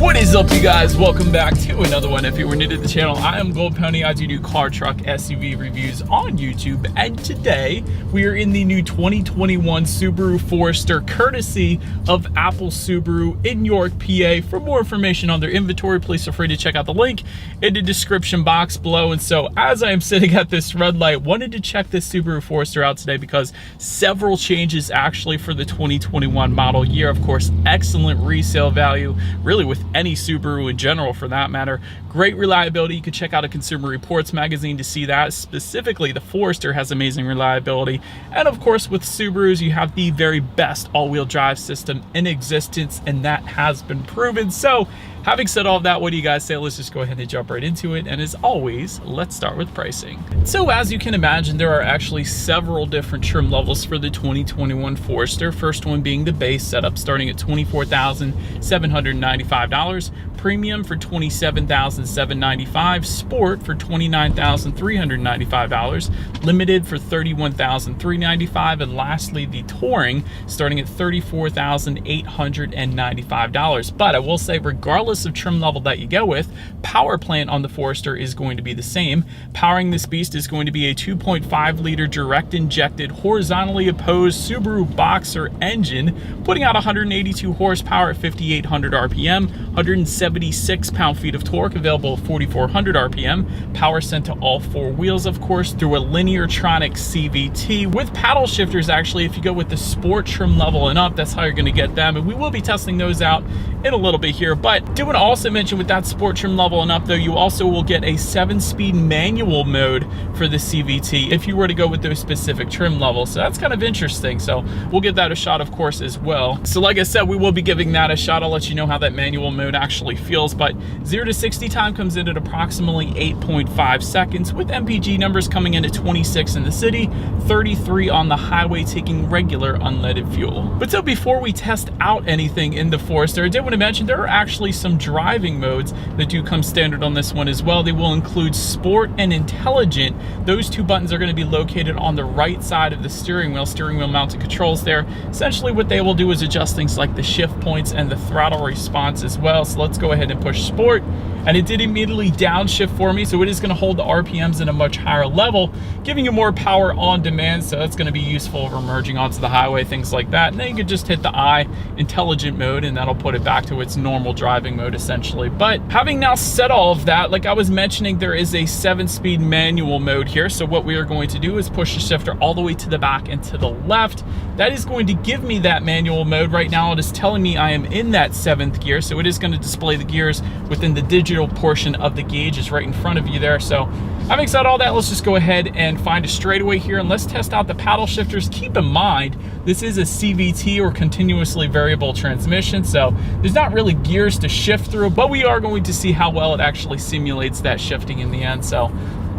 What is up, you guys? Welcome back to another one. If you were new to the channel, I am Gold Pony. I do car, truck, SUV reviews on YouTube, and today we are in the new 2021 Subaru Forester, courtesy of Apple Subaru in York, PA. For more information on their inventory, please feel free to check out the link in the description box below. And so, as I am sitting at this red light, wanted to check this Subaru Forester out today because several changes actually for the 2021 model year. Of course, excellent resale value, really with any Subaru in general for that matter. Great reliability. You can check out a Consumer Reports magazine to see that. Specifically, the Forester has amazing reliability. And of course, with Subarus, you have the very best all-wheel drive system in existence, and that has been proven. So, having said all of that, what do you guys say? Let's just go ahead and jump right into it. And as always, let's start with pricing. So as you can imagine, there are actually several different trim levels for the 2021 Forester. First one being the base setup, starting at $24,795. Premium for $27,795. Sport for $29,395. Limited for $31,395. And lastly, the Touring, starting at $34,895. But I will say, regardless of trim level that you go with, power plant on the Forester is going to be the same. Powering this beast is going to be a 2.5 liter direct injected horizontally opposed Subaru Boxer engine, putting out 182 horsepower at 5,800 RPM, 176 pound-feet of torque, available at 4,400 RPM. Power sent to all four wheels, of course, through a Lineartronic CVT with paddle shifters. Actually, if you go with the sport trim level and up, that's how you're going to get them, and we will be testing those out in a little bit here. But do want to also mention, with that sport trim level and up though, you also will get a 7-speed manual mode for the CVT if you were to go with those specific trim levels. So that's kind of interesting. So we'll give that a shot, of course, as well. So like I said, we will be giving that a shot. I'll let you know how that manual mode actually feels. But 0 to 60 time comes in at approximately 8.5 seconds, with MPG numbers coming in at 26 in the city, 33 on the highway, taking regular unleaded fuel. But so before we test out anything in the Forester, I did want to mention there are actually some driving modes that do come standard on this one as well. They will include Sport and Intelligent. Those two buttons are going to be located on the right side of the steering wheel mounted controls there. Essentially what they will do is adjust things like the shift points and the throttle response as well. So let's go ahead and push Sport, and it did immediately downshift for me, so it is going to hold the RPMs at a much higher level, giving you more power on demand. So that's going to be useful for merging onto the highway, things like that. And then you can just hit the I, Intelligent mode, and that'll put it back to its normal driving mode essentially. But having now said all of that, like I was mentioning, there is a 7-speed manual mode here. So what we are going to do is push the shifter all the way to the back and to the left. That is going to give me that manual mode. Right now it is telling me I am in that 7th gear, so it is going to display the gears within the digital portion of the gauge is right in front of you there. So having said all that, let's just go ahead and find a straightaway here, and let's test out the paddle shifters. Keep in mind, this is a CVT, or continuously variable transmission, so there's not really gears to shift through, but we are going to see how well it actually simulates that shifting in the end. So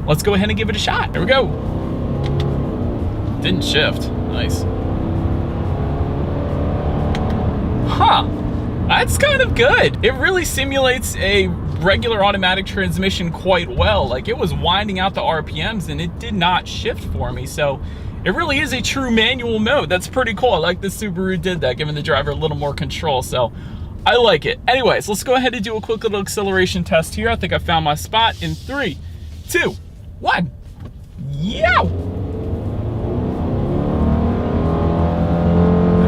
let's go ahead and give it a shot. Here we go. Didn't shift. Nice. Huh. That's kind of good. It really simulates a regular automatic transmission quite well. Like, it was winding out the RPMs and it did not shift for me. So it really is a true manual mode. That's pretty cool. I like the Subaru did that, giving the driver a little more control. So I like it. Anyways, let's go ahead and do a quick little acceleration test here. I think I found my spot in 3, 2, 1. Yeah.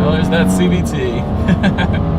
Well, there's that CVT.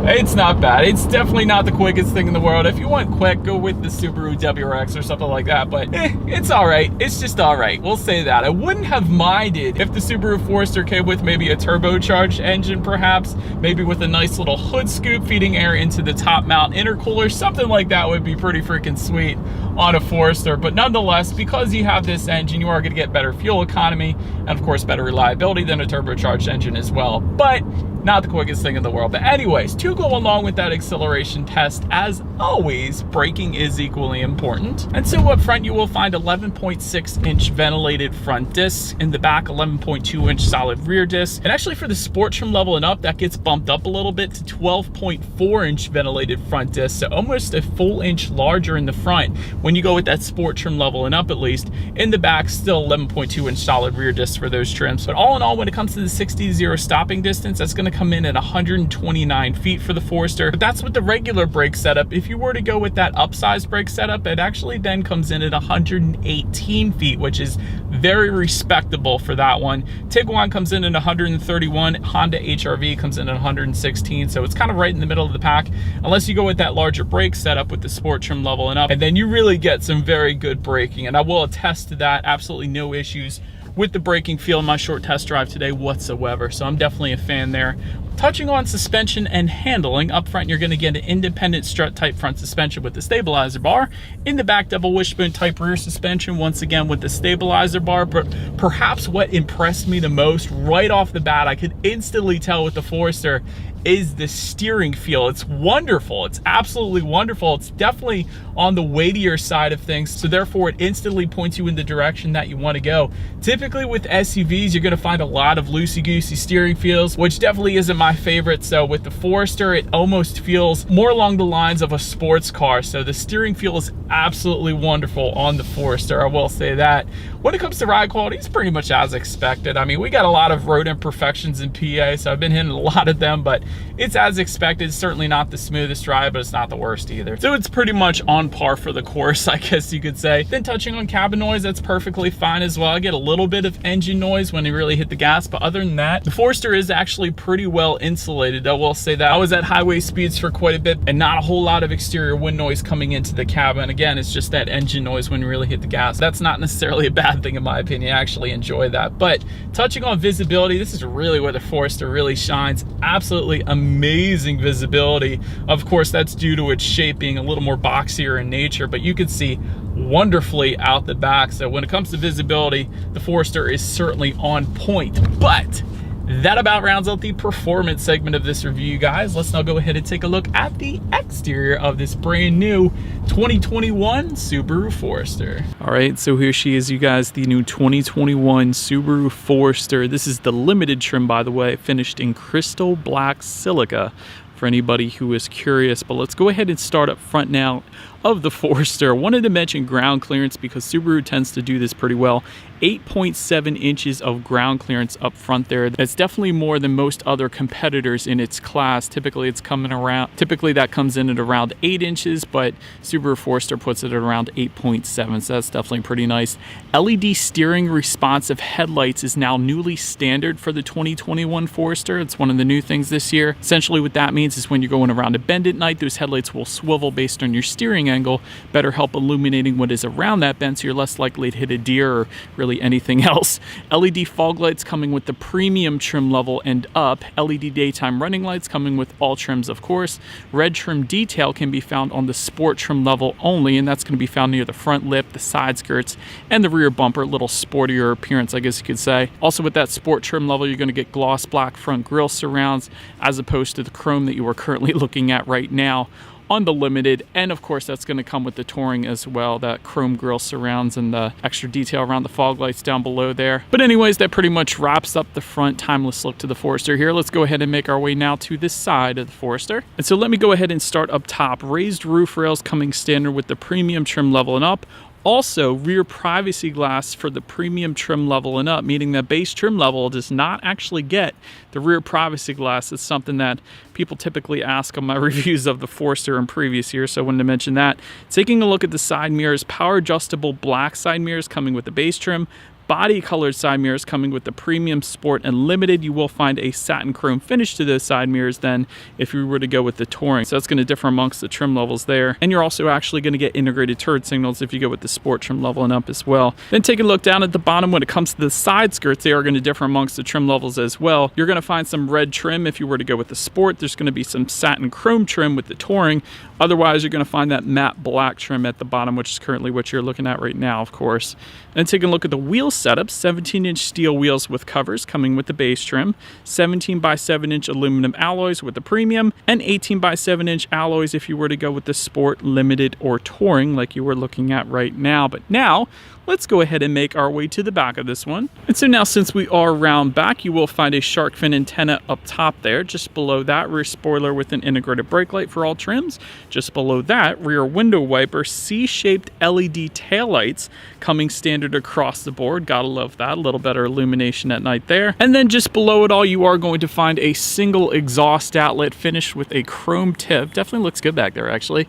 It's not bad. It's definitely not the quickest thing in the world. If you want quick, go with the Subaru WRX or something like that, but it's all right. It's just all right. We'll say that. I wouldn't have minded if the Subaru Forester came with maybe a turbocharged engine, perhaps, maybe with a nice little hood scoop feeding air into the top mount intercooler. Something like that would be pretty freaking sweet on a Forester. But nonetheless, because you have this engine, you are going to get better fuel economy and of course better reliability than a turbocharged engine as well. But not the quickest thing in the world. But anyways, to go along with that acceleration test, as always, braking is equally important. And so up front, you will find 11.6-inch ventilated front discs. In the back, 11.2-inch solid rear discs. And actually for the sport trim level and up, that gets bumped up a little bit to 12.4-inch ventilated front discs, so almost a full inch larger in the front. when you go with that sport trim level and up, at least. In the back, still 11.2 inch solid rear discs for those trims. But all in all, when it comes to the 60-0 stopping distance, that's gonna come in at 129 feet for the Forester. But that's with the regular brake setup. If you were to go with that upsized brake setup, it actually then comes in at 118 feet, which is very respectable for that one. Tiguan comes in at 131, Honda HR-V comes in at 116, so it's kind of right in the middle of the pack, unless you go with that larger brake setup with the sport trim level and up, and then you really get some very good braking, and I will attest to that. Absolutely no issues with the braking feel in my short test drive today whatsoever, so I'm definitely a fan there. Touching on suspension and handling, up front you're going to get an independent strut type front suspension with the stabilizer bar. In the back, double wishbone type rear suspension, once again with the stabilizer bar. But perhaps what impressed me the most right off the bat, I could instantly tell with the Forester, is the steering feel. It's wonderful. It's absolutely wonderful. It's definitely on the weightier side of things, so therefore it instantly points you in the direction that you want to go. Typically with SUVs, you're going to find a lot of loosey-goosey steering feels, which definitely isn't my favorite. So with the Forester, it almost feels more along the lines of a sports car. So the steering feel is absolutely wonderful on the Forester, I will say that. When it comes to ride quality, it's pretty much as expected. I mean, we got a lot of road imperfections in PA, so I've been hitting a lot of them, but it's as expected. It's certainly not the smoothest ride, but it's not the worst either. So it's pretty much on par for the course, I guess you could say. Then touching on cabin noise, that's perfectly fine as well. I get a little bit of engine noise when you really hit the gas, but other than that, the Forester is actually pretty well insulated. I will say that. I was at highway speeds for quite a bit and not a whole lot of exterior wind noise coming into the cabin. Again, it's just that engine noise when you really hit the gas. That's not necessarily a bad thing in my opinion. I actually enjoy that. But touching on visibility, this is really where the Forester really shines. Absolutely amazing visibility. Of course, that's due to its shape being a little more boxier in nature, but you can see wonderfully out the back. So when it comes to visibility, the Forester is certainly on point. But that about rounds out the performance segment of this review, guys. Let's now go ahead and take a look at the exterior of this brand new 2021 Subaru Forester. All right, so here she is, you guys, the new 2021 Subaru Forester. This is the limited trim, by the way, finished in crystal black silica for anybody who is curious. But let's go ahead and start up front now of the Forester. I wanted to mention ground clearance because Subaru tends to do this pretty well. 8.7 inches of ground clearance up front there. That's definitely more than most other competitors in its class. Typically that comes in at around 8 inches, but Subaru Forester puts it at around 8.7, so that's definitely pretty nice. LED steering responsive headlights is now newly standard for the 2021 Forester. It's one of the new things this year. Essentially what that means is when you're going around a bend at night, those headlights will swivel based on your steering angle, better help illuminating what is around that bend, so you're less likely to hit a deer or really anything else. LED fog lights coming with the premium trim level and up. LED daytime running lights coming with all trims, of course. Red trim detail can be found on the sport trim level only, and that's going to be found near the front lip, the side skirts, and the rear bumper. A little sportier appearance, I guess you could say. Also with that sport trim level, you're going to get gloss black front grille surrounds as opposed to the chrome that you are currently looking at right now on the limited, and of course that's going to come with the touring as well, that chrome grille surrounds and the extra detail around the fog lights down below there. But anyways, that pretty much wraps up the front timeless look to the Forester here. Let's go ahead and make our way now to this side of the Forester. And so let me go ahead and start up top. Raised roof rails coming standard with the premium trim level and up. Also, rear privacy glass for the premium trim level and up, meaning that base trim level does not actually get the rear privacy glass. It's something that people typically ask on my reviews of the Forester in previous years, so I wanted to mention that. Taking a look at the side mirrors, power adjustable black side mirrors coming with the base trim. Body colored side mirrors coming with the premium, sport, and limited. You will find a satin chrome finish to those side mirrors then if you were to go with the touring. So that's going to differ amongst the trim levels there. And you're also actually going to get integrated turret signals if you go with the sport trim level and up as well. Then take a look down at the bottom. When it comes to the side skirts, they are going to differ amongst the trim levels as well. You're going to find some red trim if you were to go with the sport. There's going to be some satin chrome trim with the touring. Otherwise, you're going to find that matte black trim at the bottom, which is currently what you're looking at right now, of course. And taking a look at the wheel setup, 17-inch steel wheels with covers coming with the base trim, 17 by 7-inch aluminum alloys with the premium, and 18 by 7-inch alloys if you were to go with the sport, limited, or touring like you were looking at right now. But now, let's go ahead and make our way to the back of this one. And so now, since we are round back, you will find a shark fin antenna up top there. Just below that, rear spoiler with an integrated brake light for all trims. Just below that, rear window wiper, C-shaped LED taillights coming standard across the board. Gotta love that, a little better illumination at night there. And then just below it all, you are going to find a single exhaust outlet finished with a chrome tip. Definitely looks good back there, actually.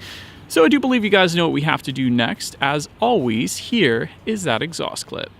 So I do believe you guys know what we have to do next. As always, here is that exhaust clip.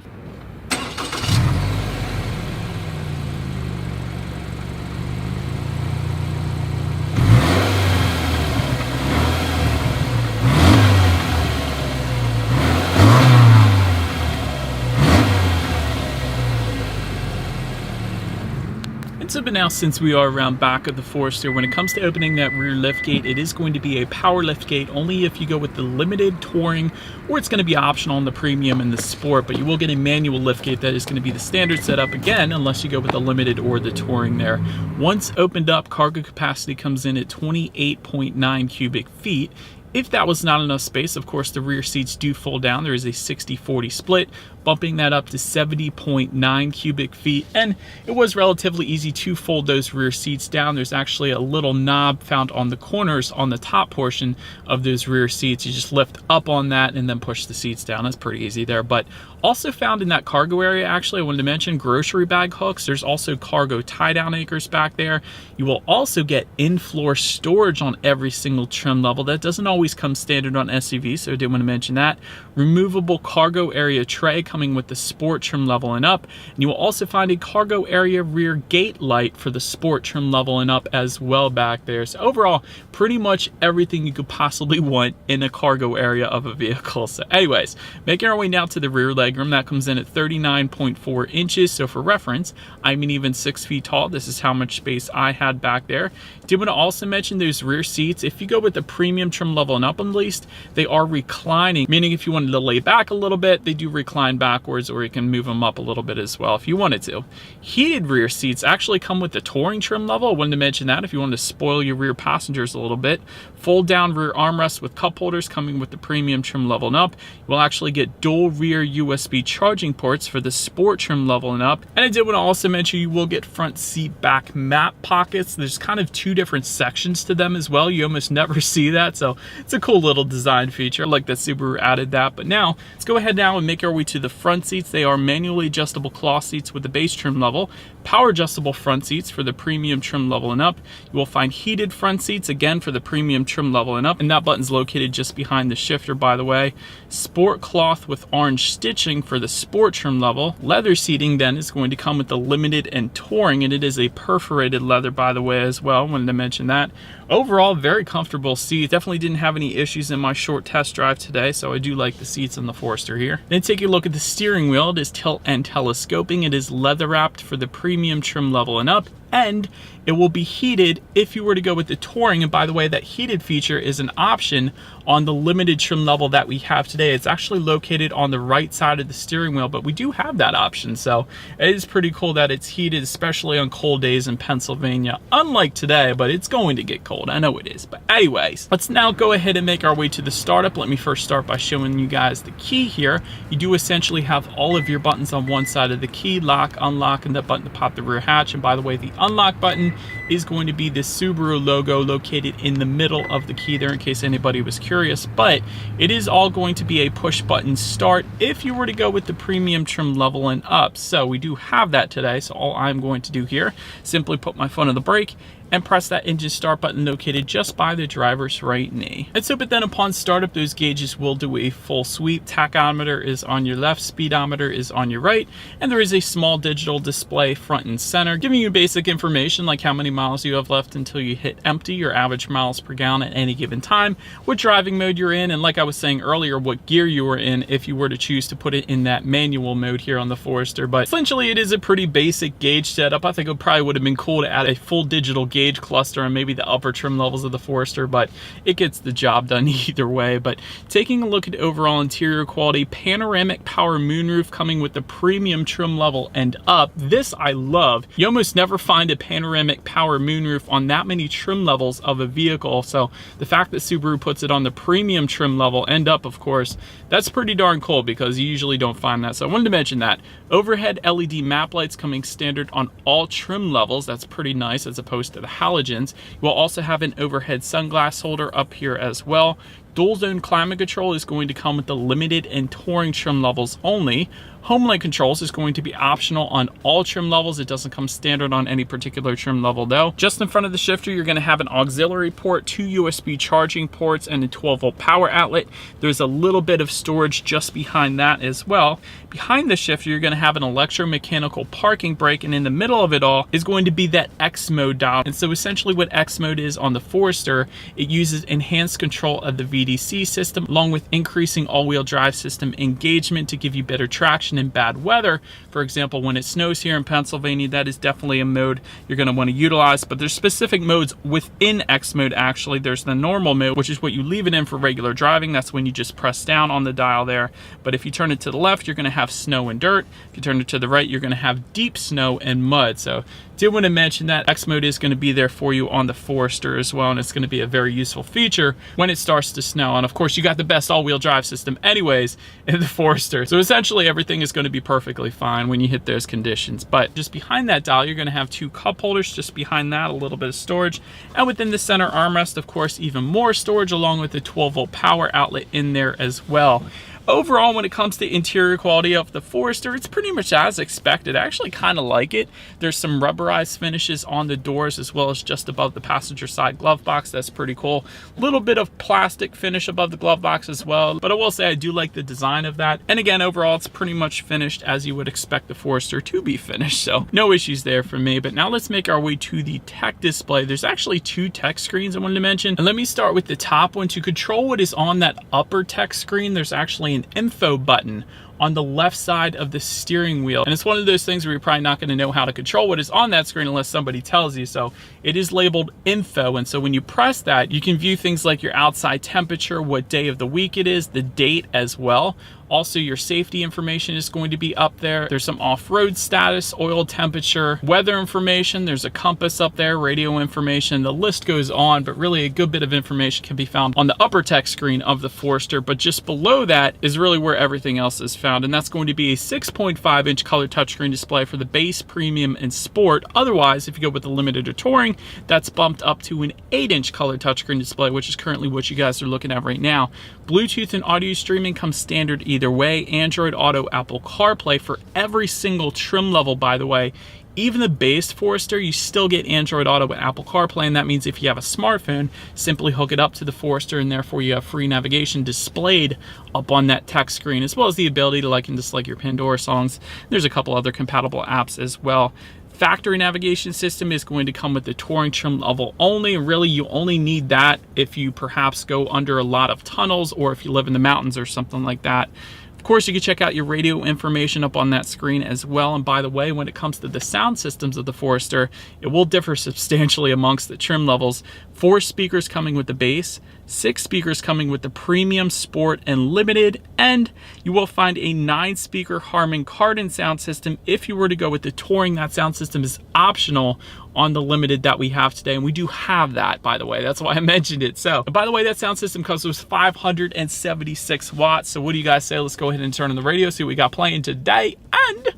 So, but now, since we are around back of the Forester, when it comes to opening that rear liftgate, it is going to be a power liftgate only if you go with the limited, touring, or it's going to be optional on the premium and the sport, but you will get a manual liftgate that is going to be the standard setup again, unless you go with the limited or the touring there. Once opened up, cargo capacity comes in at 28.9 cubic feet. If that was not enough space, of course, the rear seats do fold down. There is a 60-40 split, bumping that up to 70.9 cubic feet. And it was relatively easy to fold those rear seats down. There's actually a little knob found on the corners on the top portion of those rear seats. You just lift up on that and then push the seats down. That's pretty easy there. But also found in that cargo area, actually, I wanted to mention grocery bag hooks. There's also cargo tie-down anchors back there. You will also get in-floor storage on every single trim level. That doesn't always come standard on SUVs, so I did want to mention that. Removable cargo area tray coming with the sport trim level and up. And you will also find a cargo area rear gate light for the sport trim level and up as well back there. So overall, pretty much everything you could possibly want in a cargo area of a vehicle. So anyways, making our way now to the rear legroom. That comes in at 39.4 inches. So for reference, I'm an even 6 feet tall. This is how much space I had back there. Did want to also mention those rear seats. If you go with the premium trim level and up, at least, they are reclining, meaning if you wanted to lay back a little bit, they do recline backwards, or you can move them up a little bit as well if you wanted to. Heated rear seats actually come with the touring trim level. I wanted to mention that if you wanted to spoil your rear passengers a little bit. Fold down rear armrests with cup holders coming with the premium trim level and up. You will actually get dual rear USB charging ports for the sport trim level and up. And I did want to also mention you will get front seat back map pockets. There's kind of two different sections to them as well. You almost never see that, so it's a cool little design feature. I like that Subaru added that. But now let's go ahead now and make our way to the front seats. They are manually adjustable cloth seats with the base trim level, power adjustable front seats for the premium trim level and up. You will find heated front seats again for the premium trim level and up, and that button's located just behind the shifter, by the way. Sport cloth with orange stitching for the sport trim level. Leather seating then is going to come with the limited and touring, and it is a perforated leather, by the way, as well. Wanted to mention that. Overall, very comfortable seats. Definitely didn't have any issues in my short test drive today, so I do like the seats in the Forester here. Then take a look at the steering wheel. It is tilt and telescoping. It is leather wrapped for the premium trim level and up, and it will be heated if you were to go with the touring. And by the way, that heated feature is an option on the limited trim level that we have today. It's actually located on the right side of the steering wheel, but we do have that option. So it is pretty cool that it's heated, especially on cold days in Pennsylvania. Unlike today, but it's going to get cold. I know it is. But anyways, let's now go ahead and make our way to the startup. Let me first start by showing you guys the key here. You do essentially have all of your buttons on one side of the key: lock, unlock, and the button to pop the rear hatch. And by the way, the unlock button is going to be the Subaru logo located in the middle of the key there, in case anybody was curious. But it is all going to be a push button start if you were to go with the premium trim level and up. So we do have that today. So all I'm going to do here, simply put my foot on the brake and press that engine start button located just by the driver's right knee. And so, but then upon startup, those gauges will do a full sweep. Tachometer is on your left, speedometer is on your right, and there is a small digital display front and center, giving you basic information like how many miles you have left until you hit empty, your average miles per gallon at any given time, what driving mode you're in, and like I was saying earlier, what gear you were in if you were to choose to put it in that manual mode here on the Forester. But essentially, it is a pretty basic gauge setup. I think it probably would have been cool to add a full digital gauge gauge cluster and maybe the upper trim levels of the Forester, but it gets the job done either way. But taking a look at overall interior quality, panoramic power moonroof coming with the premium trim level and up. This I love. You almost never find a panoramic power moonroof on that many trim levels of a vehicle. So the fact that Subaru puts it on the premium trim level and up, of course, that's pretty darn cool because you usually don't find that. So I wanted to mention that. Overhead LED map lights coming standard on all trim levels. That's pretty nice as opposed to the halogens. You will also have an overhead sunglass holder up here as well. Dual zone climate control is going to come with the limited and touring trim levels only. Home-like controls is going to be optional on all trim levels. It doesn't come standard on any particular trim level though. Just in front of the shifter, you're going to have an auxiliary port, 2 USB charging ports, and a 12-volt power outlet. There's a little bit of storage just behind that as well. Behind the shifter, you're going to have an electromechanical parking brake, and in the middle of it all is going to be that X mode dial. And so essentially what X mode is on the Forester, it uses enhanced control of the VDC system along with increasing all-wheel drive system engagement to give you better traction in bad weather. For example, when it snows here in Pennsylvania, that is definitely a mode you're going to want to utilize. But there's specific modes within X mode actually. There's the normal mode, which is what you leave it in for regular driving. That's when you just press down on the dial there. But if you turn it to the left, you're going to have snow and dirt. If you turn it to the right, you're going to have deep snow and mud. So did want to mention that X mode is going to be there for you on the Forester as well, and it's going to be a very useful feature when it starts to snow. And of course, you got the best all-wheel drive system anyways in the Forester. So essentially everything is going to be perfectly fine when you hit those conditions. But just behind that dial, you're going to have 2 cup holders. Just behind that, a little bit of storage. And within the center armrest, of course, even more storage along with the 12-volt power outlet in there as well. Overall, when it comes to interior quality of the Forester, it's pretty much as expected. I actually kind of like it. There's some rubberized finishes on the doors as well as just above the passenger side glove box. That's pretty cool. A little bit of plastic finish above the glove box as well, but I will say I do like the design of that. And again, overall, it's pretty much finished as you would expect the Forester to be finished, so no issues there for me. But now let's make our way to the tech display. There's actually 2 tech screens I wanted to mention, and let me start with the top one. To control what is on that upper tech screen, there's actually an info button on the left side of the steering wheel. And it's one of those things where you're probably not going to know how to control what is on that screen unless somebody tells you. So it is labeled info. And so when you press that, you can view things like your outside temperature, what day of the week it is, the date as well. Also, your safety information is going to be up there. There's some off-road status, oil temperature, weather information. There's a compass up there, radio information. The list goes on, but really a good bit of information can be found on the upper tech screen of the Forester. But just below that is really where everything else is found. And that's going to be a 6.5-inch color touchscreen display for the base, premium, and sport. Otherwise, if you go with the limited or touring, that's bumped up to an 8-inch color touchscreen display, which is currently what you guys are looking at right now. Bluetooth and audio streaming comes standard either way. Android Auto, Apple CarPlay for every single trim level, by the way. Even the base Forester, you still get Android Auto with Apple CarPlay, and that means if you have a smartphone, simply hook it up to the Forester, and therefore you have free navigation displayed up on that tech screen, as well as the ability to like and dislike your Pandora songs. There's a couple other compatible apps as well. Factory navigation system is going to come with the touring trim level only. Really, you only need that if you perhaps go under a lot of tunnels or if you live in the mountains or something like that. Of course, you can check out your radio information up on that screen as well. And by the way, when it comes to the sound systems of the Forester, it will differ substantially amongst the trim levels. 4 speakers coming with the base, 6 speakers coming with the premium, sport, and limited, and you will find a 9-speaker Harman Kardon sound system. If you were to go with the touring, that sound system is optional on the limited that we have today, and we do have that, by the way. That's why I mentioned it. So, by the way, that sound system comes with 576 watts. So what do you guys say? Let's go ahead and turn on the radio, see what we got playing today, and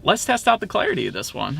let's test out the clarity of this one.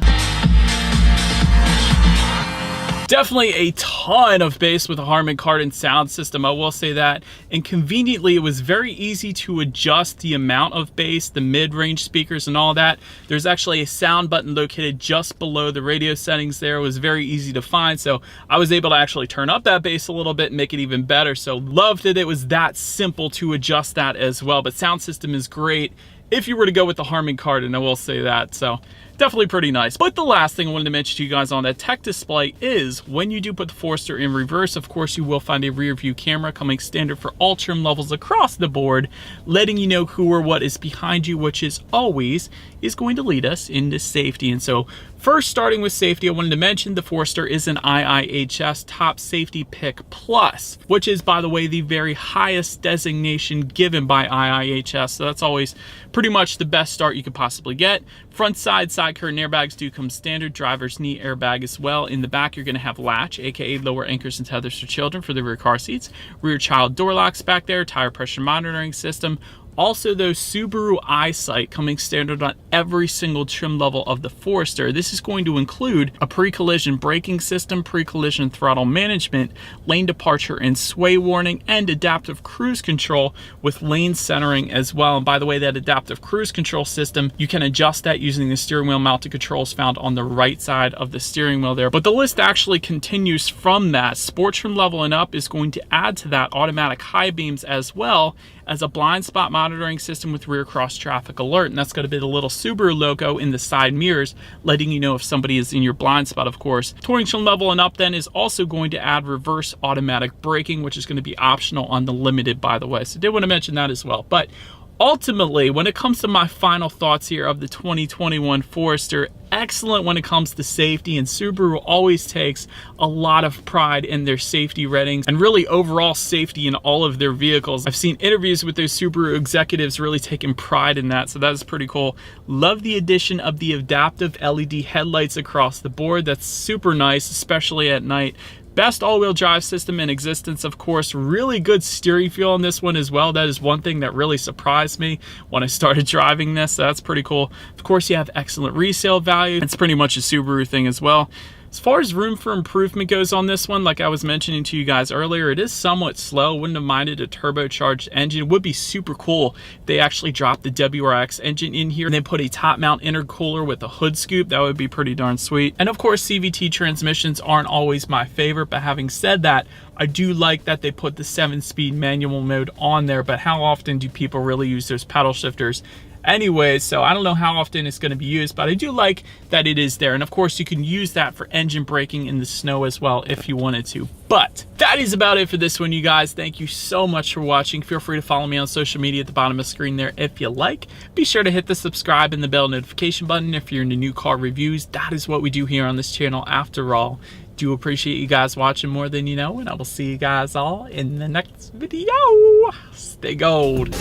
Definitely a ton of bass with a Harman Kardon sound system, I will say that. And conveniently, it was very easy to adjust the amount of bass, the mid-range speakers and all that. There's actually a sound button located just below the radio settings there. It was very easy to find, so I was able to actually turn up that bass a little bit and make it even better. So loved it. It was that simple to adjust that as well. But sound system is great if you were to go with the Harman Kardon, I will say that. So definitely pretty nice. But the last thing I wanted to mention to you guys on that tech display is when you do put the Forester in reverse, of course, you will find a rear view camera coming standard for all trim levels across the board, letting you know who or what is behind you, which is always is going to lead us into safety. And so first, starting with safety, I wanted to mention the Forester is an IIHS Top Safety Pick Plus, which is, by the way, the very highest designation given by IIHS. So that's always pretty much the best start you could possibly get. Front side curtain airbags do come standard, driver's knee airbag as well. In the back, you're going to have latch, aka lower anchors and tethers for children for the rear car seats. Rear child door locks back there, tire pressure monitoring system. Also, those Subaru Eyesight coming standard on every single trim level of the Forester. This is going to include a pre-collision braking system, pre-collision throttle management, lane departure and sway warning, and adaptive cruise control with lane centering as well. And by the way, that adaptive cruise control system, you can adjust that using the steering wheel mounted controls found on the right side of the steering wheel there. But the list actually continues from that. Sport trim level and up is going to add to that automatic high beams as well as a blind spot monitoring system with rear cross traffic alert. And that's going to be the little Subaru logo in the side mirrors, letting you know if somebody is in your blind spot, of course. Touring trim level and up then is also going to add reverse automatic braking, which is going to be optional on the Limited, by the way. So I did want to mention that as well. But ultimately, when it comes to my final thoughts here of the 2021 Forester, excellent when it comes to safety, and Subaru always takes a lot of pride in their safety ratings and really overall safety in all of their vehicles. I've seen interviews with those Subaru executives really taking pride in that, so that is pretty cool. Love the addition of the adaptive LED headlights across the board. That's super nice, especially at night. Best all-wheel drive system in existence, of course. Really good steering feel on this one as well. That is one thing that really surprised me when I started driving this. So that's pretty cool. Of course, you have excellent resale value. It's pretty much a Subaru thing as well. As far as room for improvement goes on this one, like I was mentioning to you guys earlier, it is somewhat slow. Wouldn't have minded a turbocharged engine. It would be super cool if they actually dropped the WRX engine in here and then put a top mount intercooler with a hood scoop. That would be pretty darn sweet. And of course, CVT transmissions aren't always my favorite, but having said that, I do like that they put the 7-speed manual mode on there, but how often do people really use those paddle shifters? Anyway, so I don't know how often it's going to be used, but I do like that it is there. And of course, you can use that for engine braking in the snow as well if you wanted to. But that is about it for this one, you guys. Thank you so much for watching. Feel free to follow me on social media at the bottom of the screen there if you like. Be sure to hit the subscribe and the bell notification button if you're into new car reviews. That is what we do here on this channel after all. Do appreciate you guys watching more than you know, and I will see you guys all in the next video. Stay gold.